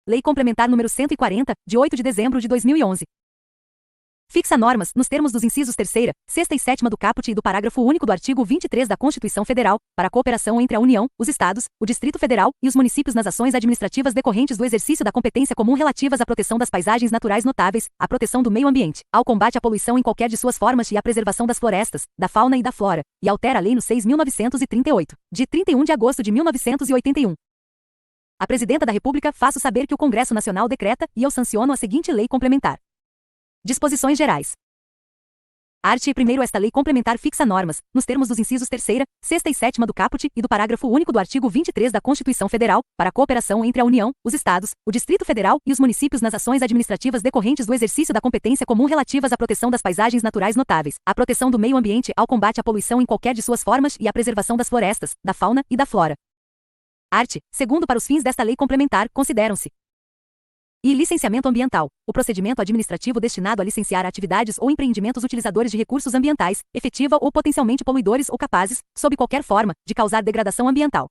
Lei Complementar número 140, de 8 de dezembro de 2011. Fixa normas, nos termos dos incisos 3ª, 6ª e 7ª do caput e do parágrafo único do artigo 23 da Constituição Federal, para a cooperação entre a União, os Estados, o Distrito Federal e os municípios nas ações administrativas decorrentes do exercício da competência comum relativas à proteção das paisagens naturais notáveis, à proteção do meio ambiente, ao combate à poluição em qualquer de suas formas e à preservação das florestas, da fauna e da flora, e altera a Lei no 6.938, de 31 de agosto de 1981. A Presidenta da República faço saber que o Congresso Nacional decreta e eu sanciono a seguinte lei complementar. Disposições gerais. Art. 1º. Esta lei complementar fixa normas, nos termos dos incisos 3ª, 6ª e 7ª do caput e do parágrafo único do artigo 23 da Constituição Federal, para a cooperação entre a União, os Estados, o Distrito Federal e os municípios nas ações administrativas decorrentes do exercício da competência comum relativas à proteção das paisagens naturais notáveis, à proteção do meio ambiente, ao combate à poluição em qualquer de suas formas e à preservação das florestas, da fauna e da flora. Art. 2º. Para os fins desta lei complementar, consideram-se: e licenciamento ambiental, o procedimento administrativo destinado a licenciar atividades ou empreendimentos utilizadores de recursos ambientais, efetiva ou potencialmente poluidores ou capazes, sob qualquer forma, de causar degradação ambiental.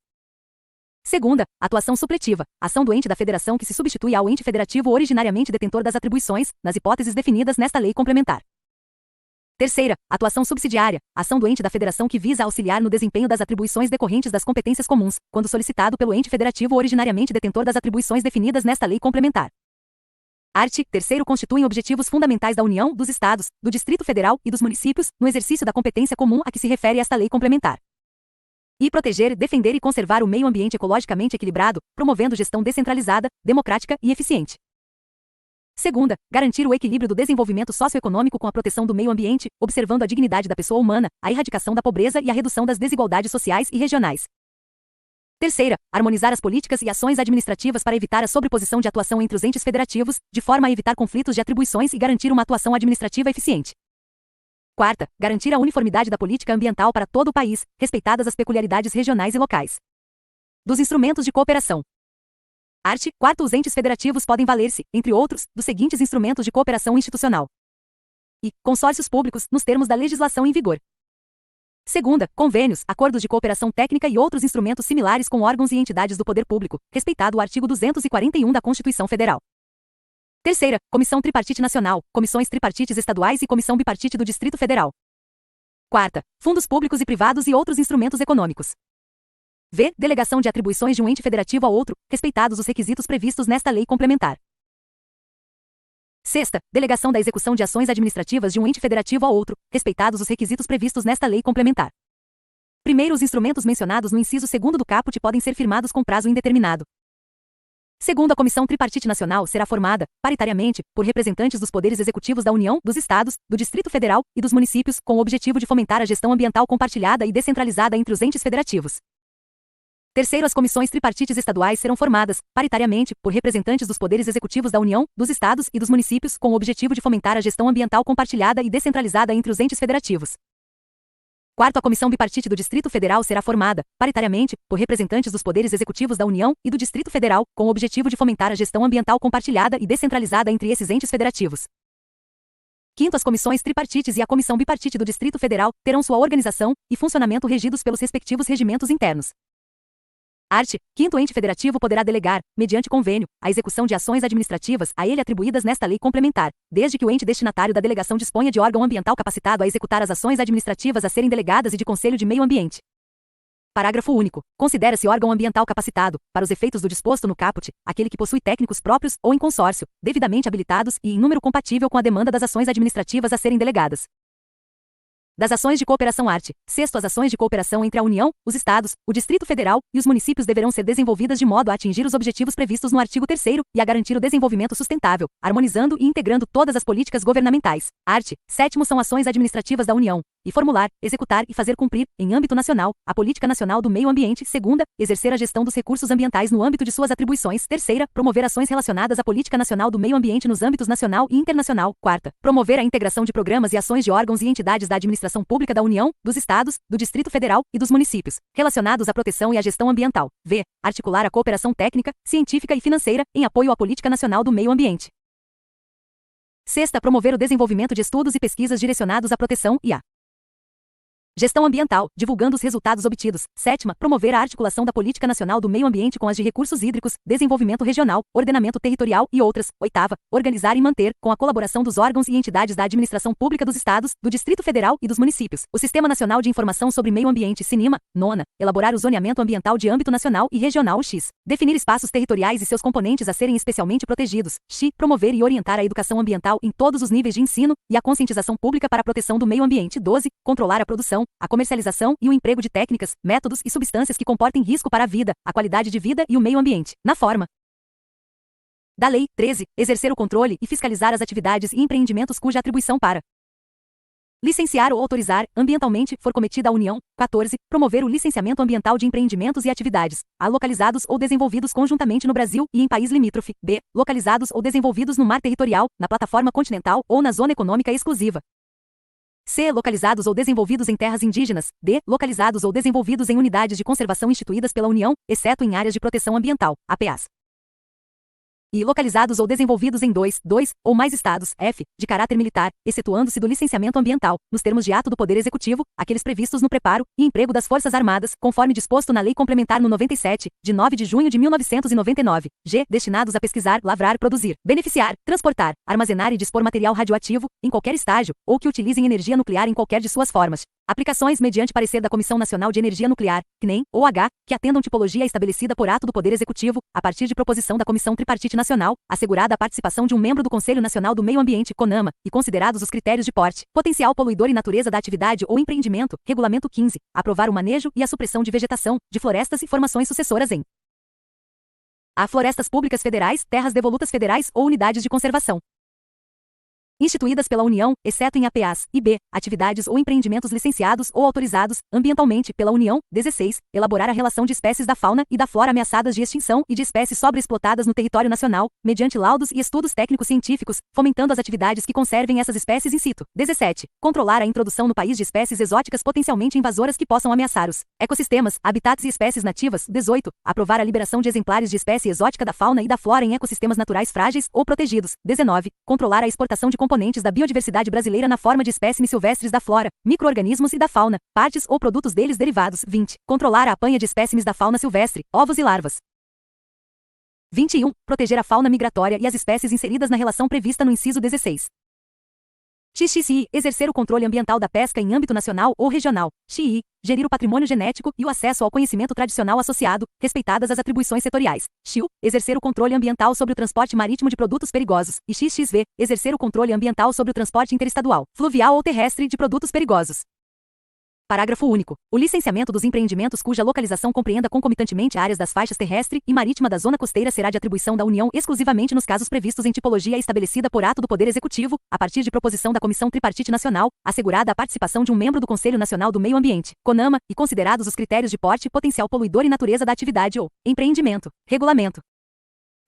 Segunda, atuação supletiva, ação do ente da federação que se substitui ao ente federativo originariamente detentor das atribuições, nas hipóteses definidas nesta lei complementar. Terceira, atuação subsidiária, ação do ente da federação que visa auxiliar no desempenho das atribuições decorrentes das competências comuns, quando solicitado pelo ente federativo originariamente detentor das atribuições definidas nesta lei complementar. Art. 3º. Constituem objetivos fundamentais da União, dos Estados, do Distrito Federal e dos municípios, no exercício da competência comum a que se refere esta lei complementar. E proteger, defender e conservar o meio ambiente ecologicamente equilibrado, promovendo gestão descentralizada, democrática e eficiente. Segunda, garantir o equilíbrio do desenvolvimento socioeconômico com a proteção do meio ambiente, observando a dignidade da pessoa humana, a erradicação da pobreza e a redução das desigualdades sociais e regionais. Terceira, harmonizar as políticas e ações administrativas para evitar a sobreposição de atuação entre os entes federativos, de forma a evitar conflitos de atribuições e garantir uma atuação administrativa eficiente. Quarta, garantir a uniformidade da política ambiental para todo o país, respeitadas as peculiaridades regionais e locais. Dos instrumentos de cooperação. Art. 4º. Os entes federativos podem valer-se, entre outros, dos seguintes instrumentos de cooperação institucional. E consórcios públicos, nos termos da legislação em vigor. Segunda, convênios, acordos de cooperação técnica e outros instrumentos similares com órgãos e entidades do poder público, respeitado o artigo 241 da Constituição Federal. Terceira, Comissão Tripartite Nacional, comissões tripartites estaduais e Comissão Bipartite do Distrito Federal. Quarta, fundos públicos e privados e outros instrumentos econômicos. V. Delegação de atribuições de um ente federativo a outro, respeitados os requisitos previstos nesta lei complementar. Sexta, delegação da execução de ações administrativas de um ente federativo a outro, respeitados os requisitos previstos nesta lei complementar. Primeiro, os instrumentos mencionados no inciso 2º do caput podem ser firmados com prazo indeterminado. Segundo, a Comissão Tripartite Nacional será formada, paritariamente, por representantes dos poderes executivos da União, dos Estados, do Distrito Federal e dos municípios, com o objetivo de fomentar a gestão ambiental compartilhada e descentralizada entre os entes federativos. Terceiro, as comissões tripartites estaduais serão formadas, paritariamente, por representantes dos poderes executivos da União, dos Estados e dos municípios, com o objetivo de fomentar a gestão ambiental compartilhada e descentralizada entre os entes federativos. Quarto, a Comissão Bipartite do Distrito Federal será formada, paritariamente, por representantes dos poderes executivos da União e do Distrito Federal, com o objetivo de fomentar a gestão ambiental compartilhada e descentralizada entre esses entes federativos. Quinto, as comissões tripartites e a Comissão Bipartite do Distrito Federal terão sua organização e funcionamento regidos pelos respectivos regimentos internos. Art. 5º. Ente federativo poderá delegar, mediante convênio, a execução de ações administrativas a ele atribuídas nesta lei complementar, desde que o ente destinatário da delegação disponha de órgão ambiental capacitado a executar as ações administrativas a serem delegadas e de Conselho de Meio Ambiente. Parágrafo único. Considera-se órgão ambiental capacitado, para os efeitos do disposto no caput, aquele que possui técnicos próprios ou em consórcio, devidamente habilitados e em número compatível com a demanda das ações administrativas a serem delegadas. Das ações de cooperação art. 6º. As ações de cooperação entre a União, os Estados, o Distrito Federal e os municípios deverão ser desenvolvidas de modo a atingir os objetivos previstos no artigo 3º e a garantir o desenvolvimento sustentável, harmonizando e integrando todas as políticas governamentais. Art. 7º. São ações administrativas da União, e formular, executar e fazer cumprir, em âmbito nacional, a Política Nacional do Meio Ambiente. Segunda, exercer a gestão dos recursos ambientais no âmbito de suas atribuições. Terceira, promover ações relacionadas à Política Nacional do Meio Ambiente nos âmbitos nacional e internacional. Quarta, promover a integração de programas e ações de órgãos e entidades da administração pública da União, dos Estados, do Distrito Federal e dos municípios, relacionados à proteção e à gestão ambiental. V. Articular a cooperação técnica, científica e financeira, em apoio à Política Nacional do Meio Ambiente. Sexta, promover o desenvolvimento de estudos e pesquisas direcionados à proteção e à Gestão ambiental, divulgando os resultados obtidos. Sétima, promover a articulação da política nacional do meio ambiente com as de recursos hídricos, desenvolvimento regional, ordenamento territorial e outras. Oitava, organizar e manter, com a colaboração dos órgãos e entidades da administração pública dos estados, do Distrito Federal e dos municípios, o Sistema Nacional de Informação sobre Meio Ambiente (SINIMA). Nona, elaborar o zoneamento ambiental de âmbito nacional e regional (X). Definir espaços territoriais e seus componentes a serem especialmente protegidos. X. Promover e orientar a educação ambiental em todos os níveis de ensino e a conscientização pública para a proteção do meio ambiente. 12. Controlar a produção, a comercialização e o emprego de técnicas, métodos e substâncias que comportem risco para a vida, a qualidade de vida e o meio ambiente, na forma da Lei. 13. Exercer o controle e fiscalizar as atividades e empreendimentos cuja atribuição para licenciar ou autorizar ambientalmente for cometida à União. 14. Promover o licenciamento ambiental de empreendimentos e atividades A. Localizados ou desenvolvidos conjuntamente no Brasil e em país limítrofe. B. Localizados ou desenvolvidos no mar territorial, na plataforma continental ou na zona econômica exclusiva. C. Localizados ou desenvolvidos em terras indígenas. D. Localizados ou desenvolvidos em unidades de conservação instituídas pela União, exceto em áreas de proteção ambiental, APAs. E localizados ou desenvolvidos em dois ou mais estados, F, de caráter militar, excetuando-se do licenciamento ambiental, nos termos de ato do Poder Executivo, aqueles previstos no preparo e emprego das Forças Armadas, conforme disposto na Lei Complementar no 97, de 9 de junho de 1999. G, destinados a pesquisar, lavrar, produzir, beneficiar, transportar, armazenar e dispor material radioativo, em qualquer estágio, ou que utilizem energia nuclear em qualquer de suas formas. Aplicações mediante parecer da Comissão Nacional de Energia Nuclear, CNEM, ou H, que atendam tipologia estabelecida por ato do Poder Executivo, a partir de proposição da Comissão Tripartite Nacional, assegurada a participação de um membro do Conselho Nacional do Meio Ambiente, CONAMA, e considerados os critérios de porte, potencial poluidor e natureza da atividade ou empreendimento, Regulamento 15, aprovar o manejo e a supressão de vegetação, de florestas e formações sucessoras em A. Florestas públicas federais, terras devolutas federais ou unidades de conservação instituídas pela União, exceto em APAs, e B. Atividades ou empreendimentos licenciados ou autorizados, ambientalmente, pela União. 16. Elaborar a relação de espécies da fauna e da flora ameaçadas de extinção e de espécies sobreexplotadas no território nacional, mediante laudos e estudos técnicos científicos, fomentando as atividades que conservem essas espécies in situ. 17. Controlar a introdução no país de espécies exóticas potencialmente invasoras que possam ameaçar os ecossistemas, habitats e espécies nativas. 18. Aprovar a liberação de exemplares de espécie exótica da fauna e da flora em ecossistemas naturais frágeis ou protegidos. 19. Controlar a exportação de componentes da biodiversidade brasileira na forma de espécimes silvestres da flora, micro-organismos e da fauna, partes ou produtos deles derivados. 20. Controlar a apanha de espécimes da fauna silvestre, ovos e larvas. 21. Proteger a fauna migratória e as espécies inseridas na relação prevista no inciso 16. XXI. Exercer o controle ambiental da pesca em âmbito nacional ou regional. XI. Gerir o patrimônio genético e o acesso ao conhecimento tradicional associado, respeitadas as atribuições setoriais. XIU. Exercer o controle ambiental sobre o transporte marítimo de produtos perigosos. E XXV. Exercer o controle ambiental sobre o transporte interestadual, fluvial ou terrestre de produtos perigosos. Parágrafo único. O licenciamento dos empreendimentos cuja localização compreenda concomitantemente áreas das faixas terrestre e marítima da zona costeira será de atribuição da União exclusivamente nos casos previstos em tipologia estabelecida por ato do Poder Executivo, a partir de proposição da Comissão Tripartite Nacional, assegurada a participação de um membro do Conselho Nacional do Meio Ambiente, CONAMA, e considerados os critérios de porte, potencial poluidor e natureza da atividade ou empreendimento. Regulamento.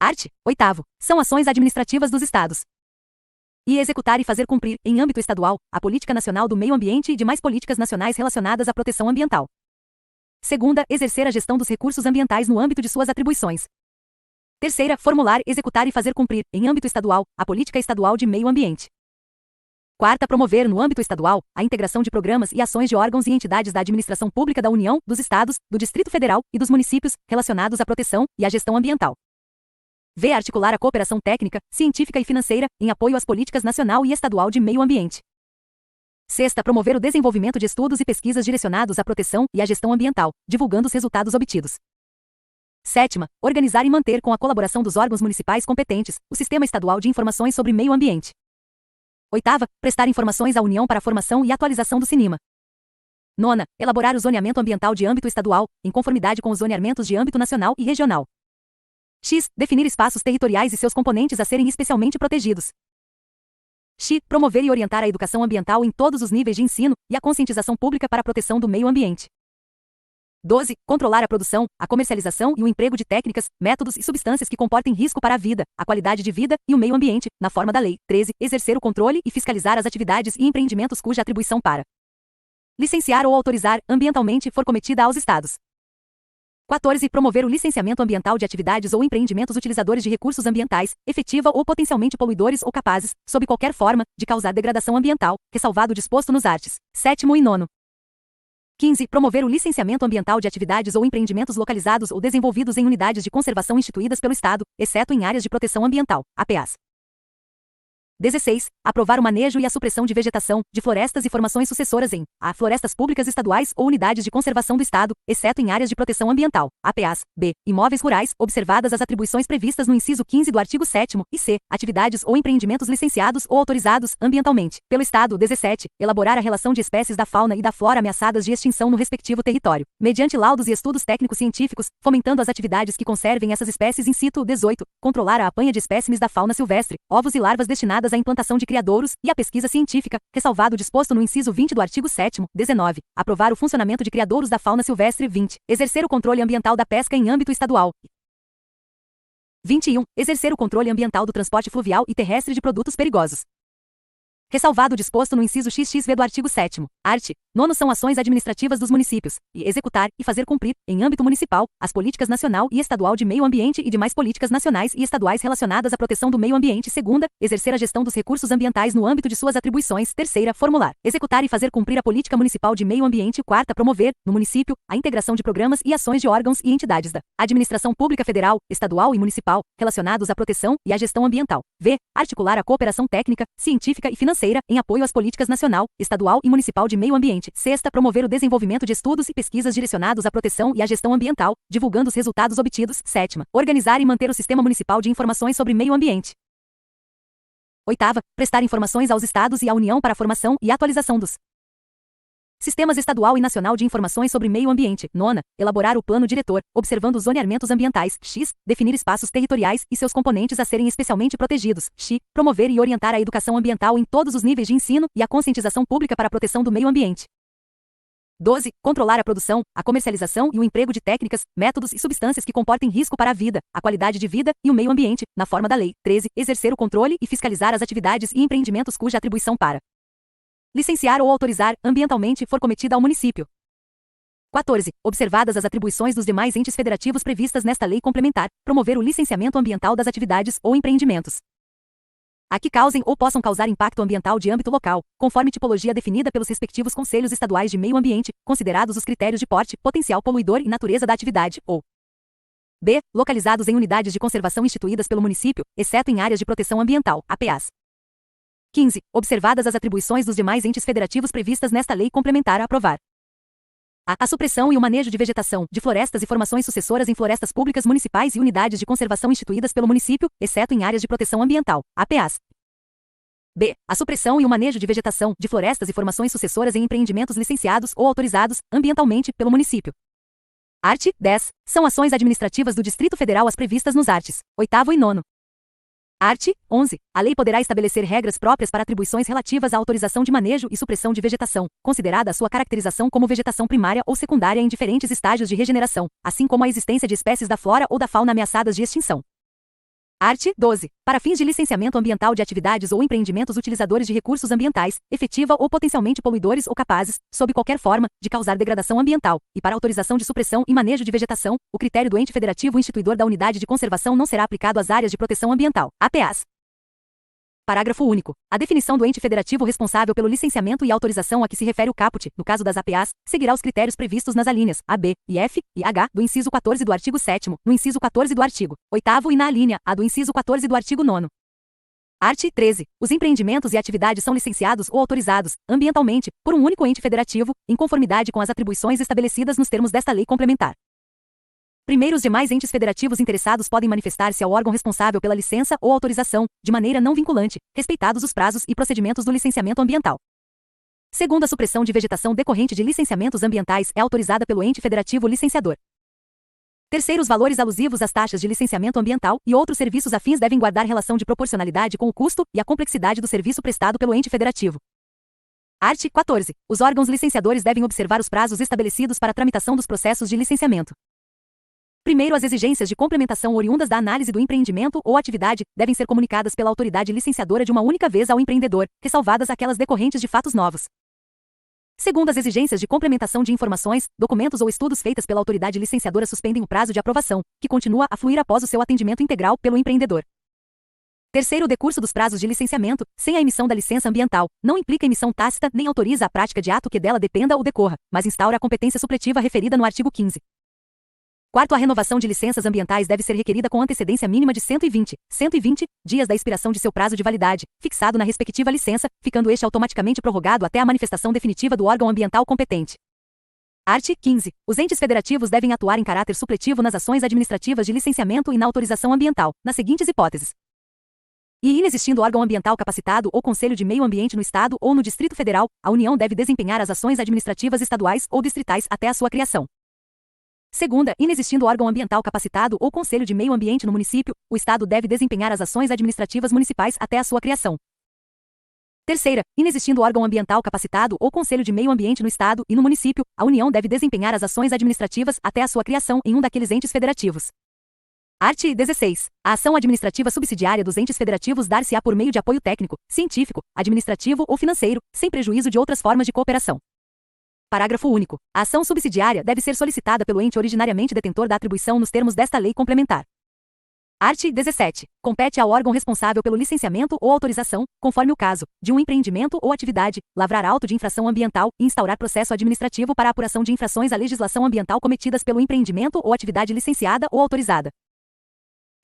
Art. 8º. São ações administrativas dos Estados. E executar e fazer cumprir, em âmbito estadual, a Política Nacional do Meio Ambiente e demais políticas nacionais relacionadas à proteção ambiental. Segunda, exercer a gestão dos recursos ambientais no âmbito de suas atribuições. Terceira, formular, executar e fazer cumprir, em âmbito estadual, a Política Estadual de Meio Ambiente. Quarta, promover, no âmbito estadual, a integração de programas e ações de órgãos e entidades da administração pública da União, dos Estados, do Distrito Federal e dos municípios, relacionados à proteção e à gestão ambiental. V. Articular a cooperação técnica, científica e financeira, em apoio às políticas nacional e estadual de meio ambiente. Sexta, promover o desenvolvimento de estudos e pesquisas direcionados à proteção e à gestão ambiental, divulgando os resultados obtidos. Sétima, organizar e manter com a colaboração dos órgãos municipais competentes, o Sistema Estadual de Informações sobre Meio Ambiente. Oitava, prestar informações à União para a formação e atualização do CINIMA. Nona, elaborar o zoneamento ambiental de âmbito estadual, em conformidade com os zoneamentos de âmbito nacional e regional. X. Definir espaços territoriais e seus componentes a serem especialmente protegidos. X. Promover e orientar a educação ambiental em todos os níveis de ensino e a conscientização pública para a proteção do meio ambiente. 12. Controlar a produção, a comercialização e o emprego de técnicas, métodos e substâncias que comportem risco para a vida, a qualidade de vida e o meio ambiente, na forma da lei. 13. Exercer o controle e fiscalizar as atividades e empreendimentos cuja atribuição para licenciar ou autorizar ambientalmente for cometida aos Estados. 14. Promover o licenciamento ambiental de atividades ou empreendimentos utilizadores de recursos ambientais, efetiva ou potencialmente poluidores ou capazes, sob qualquer forma, de causar degradação ambiental, ressalvado o disposto nos arts. 7º e 9º. 15. Promover o licenciamento ambiental de atividades ou empreendimentos localizados ou desenvolvidos em unidades de conservação instituídas pelo Estado, exceto em áreas de proteção ambiental, APAs. 16. Aprovar o manejo e a supressão de vegetação, de florestas e formações sucessoras em a. Florestas públicas estaduais ou unidades de conservação do Estado, exceto em áreas de proteção ambiental, APAs. B. Imóveis rurais, observadas as atribuições previstas no inciso 15 do artigo 7º, e C. Atividades ou empreendimentos licenciados ou autorizados, ambientalmente, pelo Estado. 17. Elaborar a relação de espécies da fauna e da flora ameaçadas de extinção no respectivo território, mediante laudos e estudos técnicos científicos, fomentando as atividades que conservem essas espécies in situ. 18. Controlar a apanha de espécimes da fauna silvestre, ovos e larvas destinadas à implantação de criadouros, e a pesquisa científica, ressalvado o disposto no inciso 20 do artigo 7º. 19. Aprovar o funcionamento de criadouros da fauna silvestre. 20. Exercer o controle ambiental da pesca em âmbito estadual. 21. Exercer o controle ambiental do transporte fluvial e terrestre de produtos perigosos. Ressalvado o disposto no inciso XXV do artigo 7º. Art. 9 são ações administrativas dos municípios, e executar e fazer cumprir, em âmbito municipal, as políticas nacional e estadual de meio ambiente e demais políticas nacionais e estaduais relacionadas à proteção do meio ambiente. Segunda, exercer a gestão dos recursos ambientais no âmbito de suas atribuições. Terceira, formular, executar e fazer cumprir a política municipal de meio ambiente. Quarta, promover, no município, a integração de programas e ações de órgãos e entidades da administração pública federal, estadual e municipal, relacionados à proteção e à gestão ambiental. V. Articular a cooperação técnica, científica e financeira em apoio às políticas nacional, estadual e municipal de meio ambiente. Sexta, promover o desenvolvimento de estudos e pesquisas direcionados à proteção e à gestão ambiental, divulgando os resultados obtidos. Sétima, organizar e manter o Sistema Municipal de Informações sobre Meio Ambiente. Oitava, prestar informações aos estados e à União para a formação e atualização dos Sistemas Estadual e Nacional de Informações sobre Meio Ambiente. Nona, elaborar o plano diretor, observando os zoneamentos ambientais. X. Definir espaços territoriais e seus componentes a serem especialmente protegidos. X. Promover e orientar a educação ambiental em todos os níveis de ensino e a conscientização pública para a proteção do meio ambiente. 12. Controlar a produção, a comercialização e o emprego de técnicas, métodos e substâncias que comportem risco para a vida, a qualidade de vida e o meio ambiente, na forma da lei. 13. Exercer o controle e fiscalizar as atividades e empreendimentos cuja atribuição para licenciar ou autorizar ambientalmente for cometida ao município. 14. Observadas as atribuições dos demais entes federativos previstas nesta lei complementar, promover o licenciamento ambiental das atividades ou empreendimentos a que causem ou possam causar impacto ambiental de âmbito local, conforme tipologia definida pelos respectivos conselhos estaduais de meio ambiente, considerados os critérios de porte, potencial poluidor e natureza da atividade, ou b. Localizados em unidades de conservação instituídas pelo município, exceto em áreas de proteção ambiental, APAs. 15. Observadas as atribuições dos demais entes federativos previstas nesta lei complementar a aprovar a supressão e o manejo de vegetação, de florestas e formações sucessoras em florestas públicas municipais e unidades de conservação instituídas pelo município, exceto em áreas de proteção ambiental, APAs. B. A supressão e o manejo de vegetação, de florestas e formações sucessoras em empreendimentos licenciados ou autorizados, ambientalmente, pelo município. Art. 10. São ações administrativas do Distrito Federal as previstas nos arts. 8º e 9º. Art. 11. A lei poderá estabelecer regras próprias para atribuições relativas à autorização de manejo e supressão de vegetação, considerada a sua caracterização como vegetação primária ou secundária em diferentes estágios de regeneração, assim como a existência de espécies da flora ou da fauna ameaçadas de extinção. Art. 12. Para fins de licenciamento ambiental de atividades ou empreendimentos utilizadores de recursos ambientais, efetiva ou potencialmente poluidores ou capazes, sob qualquer forma, de causar degradação ambiental, e para autorização de supressão e manejo de vegetação, o critério do ente federativo instituidor da unidade de conservação não será aplicado às áreas de proteção ambiental, APAs. Parágrafo único. A definição do ente federativo responsável pelo licenciamento e autorização a que se refere o caput, no caso das APAs, seguirá os critérios previstos nas alíneas A, B e F e H do inciso 14 do artigo 7º, no inciso 14 do artigo 8º e na alínea A do inciso 14 do artigo 9º. Art. 13. Os empreendimentos e atividades são licenciados ou autorizados, ambientalmente, por um único ente federativo, em conformidade com as atribuições estabelecidas nos termos desta lei complementar. Primeiro, os demais entes federativos interessados podem manifestar-se ao órgão responsável pela licença ou autorização, de maneira não vinculante, respeitados os prazos e procedimentos do licenciamento ambiental. Segundo, a supressão de vegetação decorrente de licenciamentos ambientais é autorizada pelo ente federativo licenciador. Terceiro, os valores alusivos às taxas de licenciamento ambiental e outros serviços afins devem guardar relação de proporcionalidade com o custo e a complexidade do serviço prestado pelo ente federativo. Art. 14. Os órgãos licenciadores devem observar os prazos estabelecidos para a tramitação dos processos de licenciamento. Primeiro, as exigências de complementação oriundas da análise do empreendimento ou atividade devem ser comunicadas pela autoridade licenciadora de uma única vez ao empreendedor, ressalvadas aquelas decorrentes de fatos novos. Segundo, as exigências de complementação de informações, documentos ou estudos feitas pela autoridade licenciadora suspendem o prazo de aprovação, que continua a fluir após o seu atendimento integral pelo empreendedor. Terceiro, o decurso dos prazos de licenciamento, sem a emissão da licença ambiental, não implica emissão tácita nem autoriza a prática de ato que dela dependa ou decorra, mas instaura a competência supletiva referida no artigo 15. Quarto, a renovação de licenças ambientais deve ser requerida com antecedência mínima de 120 dias da expiração de seu prazo de validade, fixado na respectiva licença, ficando este automaticamente prorrogado até a manifestação definitiva do órgão ambiental competente. Art. 15. Os entes federativos devem atuar em caráter supletivo nas ações administrativas de licenciamento e na autorização ambiental, nas seguintes hipóteses: e inexistindo órgão ambiental capacitado ou Conselho de Meio Ambiente no Estado ou no Distrito Federal, a União deve desempenhar as ações administrativas estaduais ou distritais até a sua criação. Segunda, inexistindo órgão ambiental capacitado ou Conselho de Meio Ambiente no município, o Estado deve desempenhar as ações administrativas municipais até a sua criação. Terceira, inexistindo órgão ambiental capacitado ou Conselho de Meio Ambiente no Estado e no município, a União deve desempenhar as ações administrativas até a sua criação em um daqueles entes federativos. Art. 16. A ação administrativa subsidiária dos entes federativos dar-se-á por meio de apoio técnico, científico, administrativo ou financeiro, sem prejuízo de outras formas de cooperação. Parágrafo único. A ação subsidiária deve ser solicitada pelo ente originariamente detentor da atribuição nos termos desta lei complementar. Art. 17. Compete ao órgão responsável pelo licenciamento ou autorização, conforme o caso, de um empreendimento ou atividade, lavrar auto de infração ambiental e instaurar processo administrativo para a apuração de infrações à legislação ambiental cometidas pelo empreendimento ou atividade licenciada ou autorizada.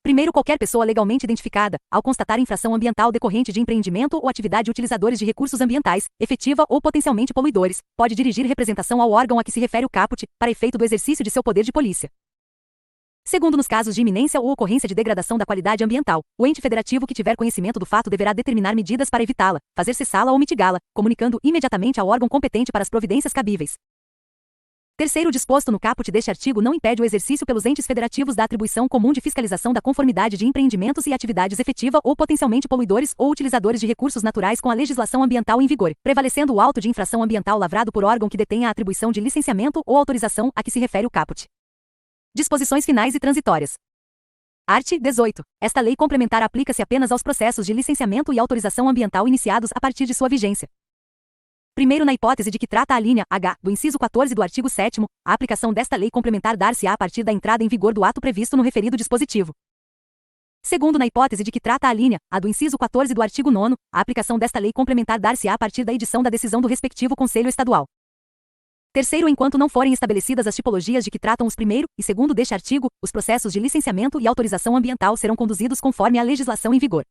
Primeiro, qualquer pessoa legalmente identificada, ao constatar infração ambiental decorrente de empreendimento ou atividade utilizadores de recursos ambientais, efetiva ou potencialmente poluidores, pode dirigir representação ao órgão a que se refere o caput, para efeito do exercício de seu poder de polícia. Segundo, nos casos de iminência ou ocorrência de degradação da qualidade ambiental, o ente federativo que tiver conhecimento do fato deverá determinar medidas para evitá-la, fazer cessá-la ou mitigá-la, comunicando imediatamente ao órgão competente para as providências cabíveis. Terceiro, o disposto no caput deste artigo não impede o exercício pelos entes federativos da atribuição comum de fiscalização da conformidade de empreendimentos e atividades efetiva ou potencialmente poluidores ou utilizadores de recursos naturais com a legislação ambiental em vigor, prevalecendo o auto de infração ambiental lavrado por órgão que detenha a atribuição de licenciamento ou autorização a que se refere o caput. Disposições finais e transitórias. Art. 18. Esta lei complementar aplica-se apenas aos processos de licenciamento e autorização ambiental iniciados a partir de sua vigência. Primeiro, na hipótese de que trata a linha H do inciso 14 do artigo 7º, a aplicação desta lei complementar dar-se-á a partir da entrada em vigor do ato previsto no referido dispositivo. Segundo, na hipótese de que trata a linha A do inciso 14 do artigo 9º, a aplicação desta lei complementar dar-se-á a partir da edição da decisão do respectivo Conselho Estadual. Terceiro, enquanto não forem estabelecidas as tipologias de que tratam os primeiro e segundo deste artigo, os processos de licenciamento e autorização ambiental serão conduzidos conforme a legislação em vigor.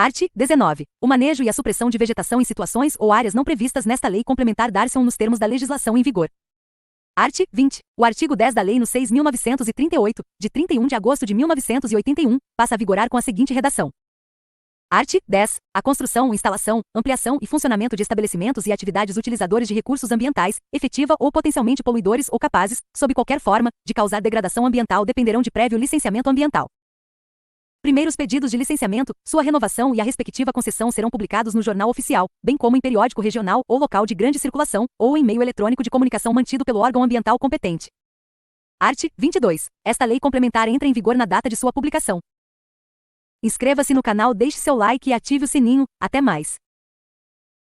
Art. 19. O manejo e a supressão de vegetação em situações ou áreas não previstas nesta lei complementar dar-se-ão nos termos da legislação em vigor. Art. 20. O artigo 10 da Lei no 6.938, de 31 de agosto de 1981, passa a vigorar com a seguinte redação. Art. 10. A construção, instalação, ampliação e funcionamento de estabelecimentos e atividades utilizadores de recursos ambientais, efetiva ou potencialmente poluidores ou capazes, sob qualquer forma, de causar degradação ambiental dependerão de prévio licenciamento ambiental. Primeiros pedidos de licenciamento, sua renovação e a respectiva concessão serão publicados no Jornal Oficial, bem como em periódico regional ou local de grande circulação, ou em meio eletrônico de comunicação mantido pelo órgão ambiental competente. Art. 22. Esta lei complementar entra em vigor na data de sua publicação. Inscreva-se no canal, deixe seu like e ative o sininho. Até mais!